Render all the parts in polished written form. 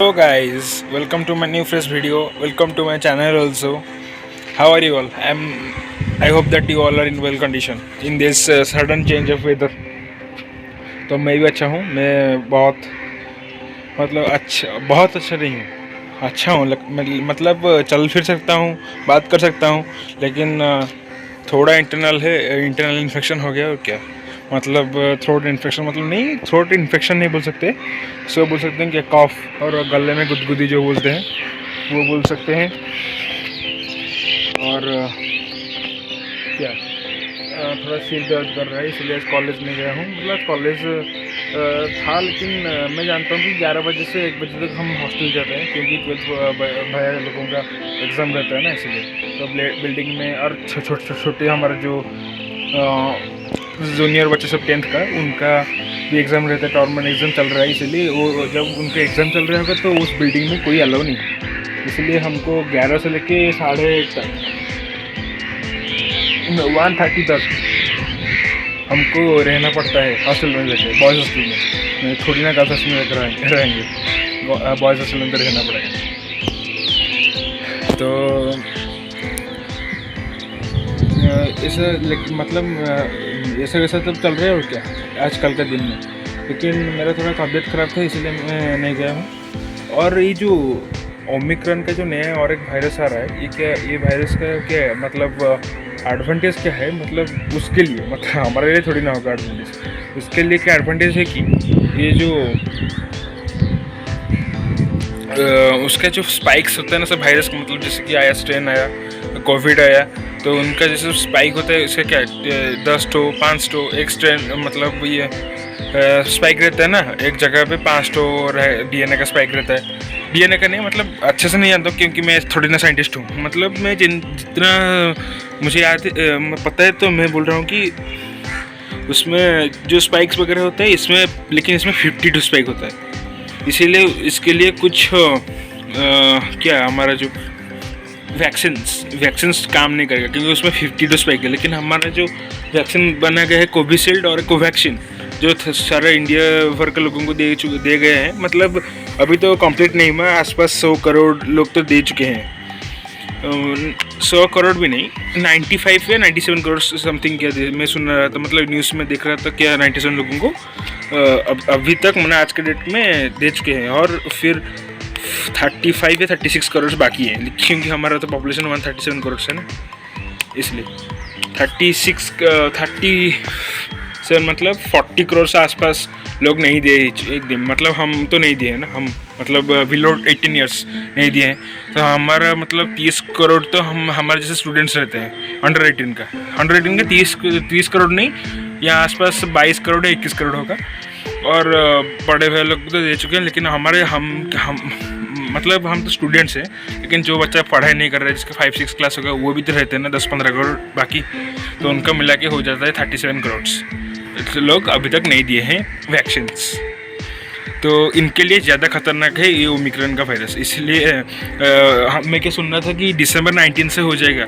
Hello guys, welcome to my new fresh video. Welcome to my channel also. How are you all? I hope that you all are in well condition in this sudden change of weather. तो मैं भी अच्छा हूँ. मैं बहुत अच्छा नहीं हूँ. अच्छा हूँ मतलब चल फिर सकता हूँ, बात कर सकता हूँ, लेकिन थोड़ा इंटरनल इन्फेक्शन हो गया. और क्या मतलब थ्रोट इन्फेक्शन, मतलब नहीं, थ्रोट इन्फेक्शन नहीं बोल सकते, सो बोल सकते हैं कि कॉफ और गले में गुदगुदी जो बोलते हैं वो बोल सकते हैं. और क्या थोड़ा सिर दर्द कर रहा है, इसलिए आज कॉलेज नहीं गया हूँ. मतलब कॉलेज था, लेकिन मैं जानता हूँ कि 11 बजे से 1 बजे तक हम हॉस्टल जाते हैं, क्योंकि 12th भैया लोगों का एग्ज़ाम रहता है ना, इसलिए. तो बिल्डिंग में और छोटे हमारे जो जूनियर बच्चे सब 10th का, उनका भी एग्ज़ाम रहता है. टॉर्मन एग्ज़ाम चल रहा है, इसलिए वो जब उनका एग्ज़ाम चल रहा होगा तो उस बिल्डिंग में कोई अलाउ नहीं. इसलिए हमको 11 से लेके 1:30 तक 1:30 तक हमको रहना पड़ता है हॉस्टल में. जैसे बॉयज़ हॉस्टल में थोड़ी ना गर्ल्स हॉस्टल में रहेंगे, बॉयज़ हॉस्टल में रहना पड़ेगा. तो ऐसा मतलब ऐसा वैसा तब चल रहा है. और क्या आजकल का दिन में, लेकिन मेरा थोड़ा तबीयत ख़राब था, इसलिए मैं नहीं गया हूँ. और ये जो ओमिक्रॉन का जो नया और एक वायरस आ रहा है, ये वायरस का क्या है, मतलब एडवांटेज क्या है, मतलब उसके लिए, मतलब हमारे लिए थोड़ी ना होगा एडवांटेज. उसके लिए क्या एडवांटेज है कि ये जो उसका जो स्पाइक्स होता है ना सब वायरस का, मतलब जैसे कि आया स्ट्रेन आया, कोविड आया, तो उनका जैसे स्पाइक होता है, उसका क्या 10 टो 5 टो एक स्ट्रेन, मतलब ये स्पाइक रहता है ना एक जगह पे 5 टो DNA का स्पाइक रहता है. DNA का नहीं, मतलब अच्छे से नहीं जानता हूँ, क्योंकि मैं थोड़ी ना साइंटिस्ट हूँ. मतलब मैं जितना मुझे याद पता है, तो मैं बोल रहा हूँ कि उसमें जो स्पाइक्स वगैरह होते हैं इसमें, लेकिन इसमें 52 स्पाइक होता है. इसीलिए इसके लिए कुछ क्या हमारा जो वैक्सीन्स काम नहीं करेगा, क्योंकि उसमें 52 स्पाइक है. लेकिन हमारा जो वैक्सीन बना गया है कोविशील्ड और कोवैक्सीन, जो सारे इंडिया भर के लोगों को दे गए हैं, मतलब अभी तो कंप्लीट नहीं हुआ, आसपास 100 करोड़ लोग तो दे चुके हैं. 100 करोड़ भी नहीं, 95 या 97 करोड़ समथिंग क्या मैं सुन रहा था, मतलब न्यूज़ में देख रहा था, क्या 97 लोगों को अभी तक मैंने आज के डेट में दे चुके हैं. और फिर 35 या 36 करोड़ बाकी है, क्योंकि हमारा तो पॉपुलेशन 137 करोड़ है ना, इसलिए 37 मतलब 40 करोड़ से आसपास लोग नहीं दिए एक दिन. मतलब हम तो नहीं दिए ना, हम मतलब बिलो 18 ईयर्स नहीं दिए हैं. तो हमारा मतलब 30 करोड़ तो हमारे जैसे स्टूडेंट्स रहते हैं अंडर 18 का 30 करोड़ नहीं, यहाँ आसपास 22 करोड़ या 21 करोड़ होगा. और बड़े भाई लोग तो दे चुके हैं, लेकिन हम मतलब हम तो स्टूडेंट्स हैं, लेकिन जो बच्चा पढ़ाई नहीं कर रहा है, जिसका 5-6 क्लास होगा, वो भी तो रहते हैं ना 10-15 करोड़ बाकी, तो उनका मिला के हो जाता है 37 करोड़ लोग अभी तक नहीं दिए हैं वैक्सीन्स. तो इनके लिए ज़्यादा खतरनाक है ये ओमिक्रॉन का वायरस. इसलिए मैं क्या सुन रहा था कि December 19 से हो जाएगा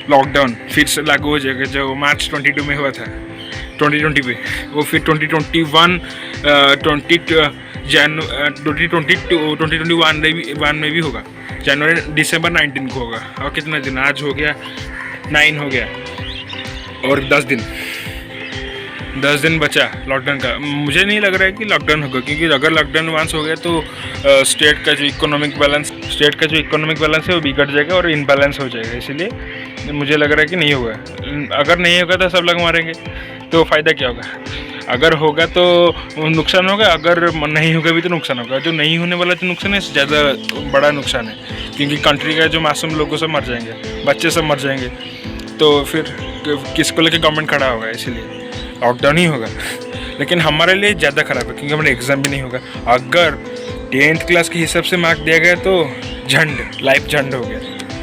लॉकडाउन, फिर से लागू हो जाएगा, जो March 22 में हुआ था 2020 पे, वो फिर 2021 2021 में भी होगा. December 19 को होगा. और कितना दिन आज हो गया, 9 हो गया, और 10 दिन बचा लॉकडाउन का. मुझे नहीं लग रहा है कि लॉकडाउन होगा, क्योंकि अगर लॉकडाउन वांस हो गया तो स्टेट का जो इकोनॉमिक बैलेंस है वो बिगड़ जाएगा और इनबैलेंस हो जाएगा. इसलिए मुझे लग रहा है कि नहीं होगा. अगर नहीं होगा तो सब लोग मारेंगे, तो फ़ायदा क्या होगा. अगर होगा तो नुकसान होगा, अगर नहीं होगा भी तो नुकसान होगा. जो नहीं होने वाला जो नुकसान है ज़्यादा बड़ा नुकसान है, क्योंकि कंट्री का जो मासूम लोगों सब मर जाएंगे, बच्चे सब मर जाएंगे. तो फिर किसको लेके गवर्नमेंट खड़ा होगा. इसलिए लॉकडाउन ही होगा. लेकिन हमारे लिए ज़्यादा ख़राब है, क्योंकि हमारा एग्ज़ाम भी नहीं होगा. अगर 10th क्लास के हिसाब से मार्क दिया गया तो लाइफ झंड हो गया.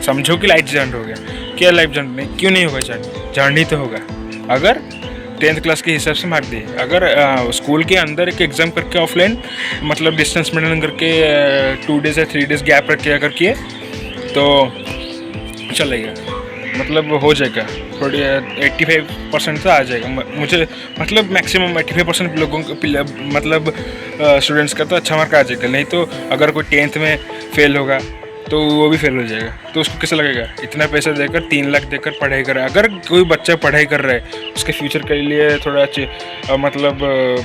समझो कि लाइफ झंड हो गया. क्या लाइफ झंड नहीं, क्यों नहीं होगा झंड ही तो होगा. अगर 10th क्लास के हिसाब से मार्क दिए, अगर स्कूल के अंदर एक एग्ज़ाम करके ऑफलाइन, मतलब डिस्टेंस मेंटेन करके 2 डेज़ या 3 डेज़ गैप रख के अगर किए तो चलेगा, मतलब हो जाएगा. थोड़ी 85% से आ जाएगा मुझे, मतलब मैक्सिमम 85% लोगों को मतलब स्टूडेंट्स का तो अच्छा मार्क आ जाएगा। नहीं तो अगर कोई 10th में फेल होगा तो वो भी फेल हो जाएगा, तो उसको कैसा लगेगा इतना पैसा देकर 3 लाख देकर पढ़ाई कर रहा है। अगर कोई बच्चा पढ़ाई कर रहा है उसके फ्यूचर के लिए थोड़ा मतलब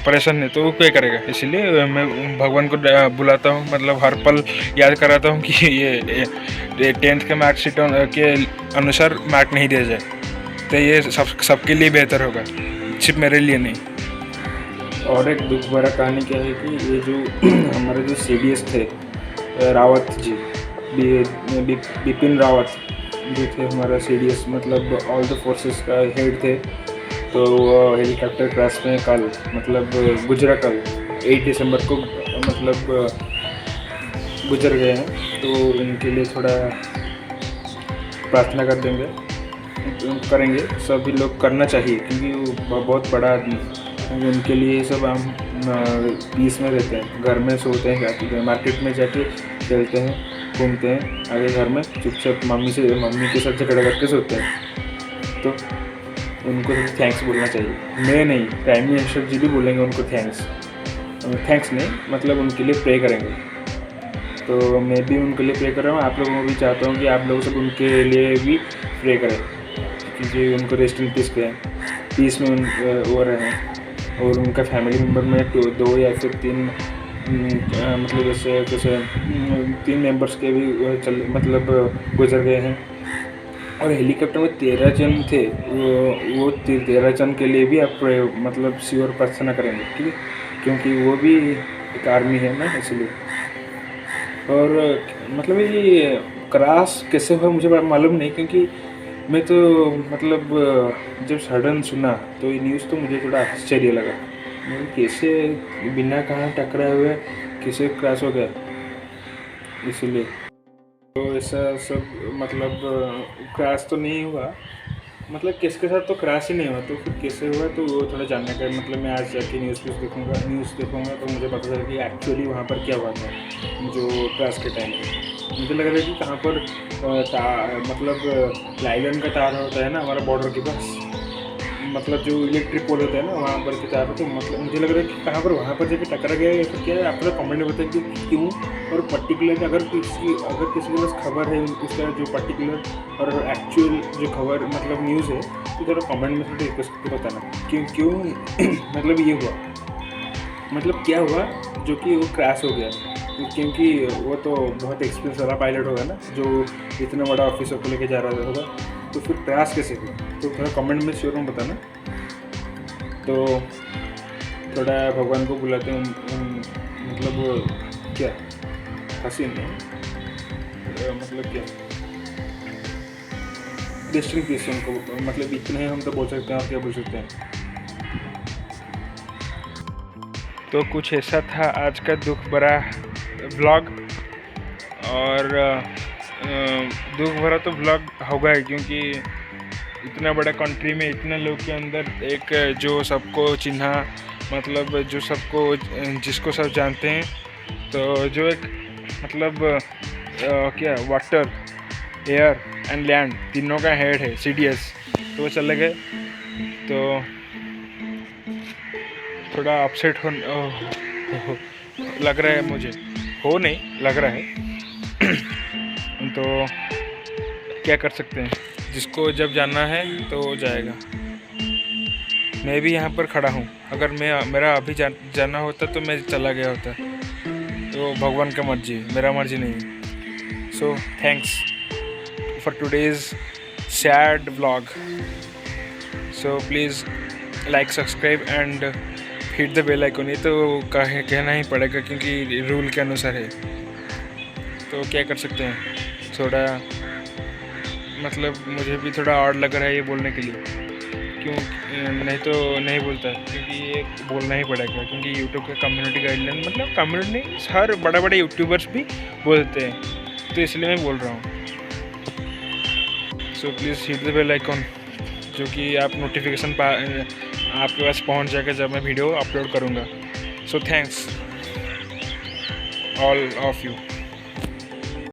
परेशान है तो वो क्या करेगा। इसीलिए मैं भगवान को बुलाता हूँ, मतलब हर पल याद कराता हूँ कि ये 10th के मार्कशीट के अनुसार मार्क नहीं दिया जाए, तो ये सबके लिए बेहतर होगा, सिर्फ मेरे लिए नहीं। और एक दुख भरा कहानी क्या है कि ये जो हमारे जो CDS थे रावत जी, बिपिन रावत जो थे हमारा CDS, मतलब ऑल द फोर्सेस का हेड थे, तो वो हेलीकॉप्टर क्रैश में कल मतलब गुजरा, कल 8 दिसंबर को मतलब गुजर गए हैं। तो इनके लिए थोड़ा प्रार्थना कर देंगे, करेंगे, सभी लोग करना चाहिए क्योंकि वो बहुत बड़ा आदमी, उनके लिए सब हम पीस में रहते हैं, घर में सोते हैं, जाते मार्केट में जाके खेलते हैं, घूमते हैं, आगे घर में चुपचाप मम्मी के साथ झगड़ा करके सोते हैं। तो उनको तो थैंक्स बोलना चाहिए। मैं नहीं, प्राइम मिनिस्टर जी भी बोलेंगे उनको थैंक्स नहीं, मतलब उनके लिए प्रे करेंगे। तो मैं भी उनके लिए प्रे कर रहा हूँ, आप लोगों को भी चाहता हूँ कि आप लोग सब उनके लिए भी प्रे करें क्योंकि उनको रेस्ट इन पीस करें, पीस में वो रहें, और उनका फैमिली मेम्बर में 2 या फिर 3 मतलब जैसे 3 मेंबर्स के भी मतलब गुजर गए हैं। और हेलीकॉप्टर में 13 जन थे, वो 13 जन के लिए भी आप मतलब श्योर प्रार्थना करेंगे, ठीक है, क्योंकि वो भी एक आर्मी है ना, इसलिए। और मतलब ये क्रैश कैसे हुआ मुझे मालूम नहीं, क्योंकि मैं तो मतलब जब सडन सुना तो ये न्यूज़ तो मुझे थोड़ा आश्चर्य लगा, कैसे बिना कहाँ टकराए हुए कैसे क्रैश हो गया, इसलिए। तो ऐसा सब मतलब क्रैश तो नहीं हुआ, मतलब किसके साथ तो क्रैश ही नहीं हुआ, तो फिर कैसे हुआ तो वो थोड़ा जानने का, मतलब मैं आज जाके न्यूज़ देखूँगा तो मुझे पता चला कि एक्चुअली वहाँ पर क्या हुआ था जो क्रैश के टाइम पे। मुझे लग रहा है कि कहाँ पर मतलब लाइलन का तार होता है ना हमारा बॉर्डर के पास, मतलब जो इलेक्ट्रिक पोल होता है ना वहाँ पर के तार, तो मतलब मुझे लग रहा है कि कहाँ पर वहाँ पर जाके टकरा गया या फिर क्या है। आप लोग कमेंट में बताएं कि क्यों, और पर्टिकुलर अगर किसी के पास खबर है उसका जो पर्टिकुलर और एक्चुअल जो खबर मतलब न्यूज़ है, तो ज़रा कमेंट में थोड़ी रिक्वेस्ट करके बताना क्यों मतलब ये हुआ, मतलब क्या हुआ जो कि वो क्रैश हो गया, क्योंकि वो तो बहुत एक्सपीरियंस वाला पायलट होगा ना जो इतना बड़ा ऑफिसर को लेके जा रहा होगा, तो फिर क्रैश कैसे हुआ, तो थोड़ा कमेंट में श्योर में बताना। तो थोड़ा भगवान को बुलाते हैं, मतलब क्या हंसी नहीं, मतलब क्या डिस्ट्रिक्ट पीस उनको, मतलब इतने हम तो बोल सकते हैं, और क्या बोल सकते हैं। तो कुछ ऐसा था आज का दुख भरा व्लॉग, और दुख भरा तो व्लॉग होगा ही, क्योंकि इतना बड़ा कंट्री में इतने लोग के अंदर एक जो सबको चिन्हा, मतलब जो सबको जिसको सब जानते हैं, तो जो एक मतलब क्या वाटर, एयर एंड लैंड तीनों का हेड है CDS, तो वो चले गए, तो थोड़ा अपसेट हो लग रहा है मुझे, हो नहीं लग रहा है तो क्या कर सकते हैं, जिसको जब जाना है तो जाएगा। मैं भी यहाँ पर खड़ा हूँ, अगर मेरा अभी जाना होता तो मैं चला गया होता, तो भगवान का मर्जी, मेरा मर्जी नहीं। So thanks for today's sad vlog. So please like, subscribe and hit the bell icon. ये तो कहना ही पड़ेगा क्योंकि रूल के अनुसार है, तो क्या कर सकते हैं। थोड़ा मतलब मुझे भी थोड़ा ऑड लग रहा है ये बोलने के लिए, क्यों नहीं तो नहीं बोलता, क्योंकि ये बोलना ही पड़ेगा, क्योंकि यूट्यूब का कम्युनिटी गाइडलाइन, मतलब कम्युनिटी नहीं, हर बड़े यूट्यूबर्स भी बोलते हैं, तो इसलिए मैं बोल रहा हूँ। So please hit the bell icon, जो कि आप नोटिफिकेशन आपके पास पहुँच जाएगा जब मैं वीडियो अपलोड करूँगा। So thanks all of you.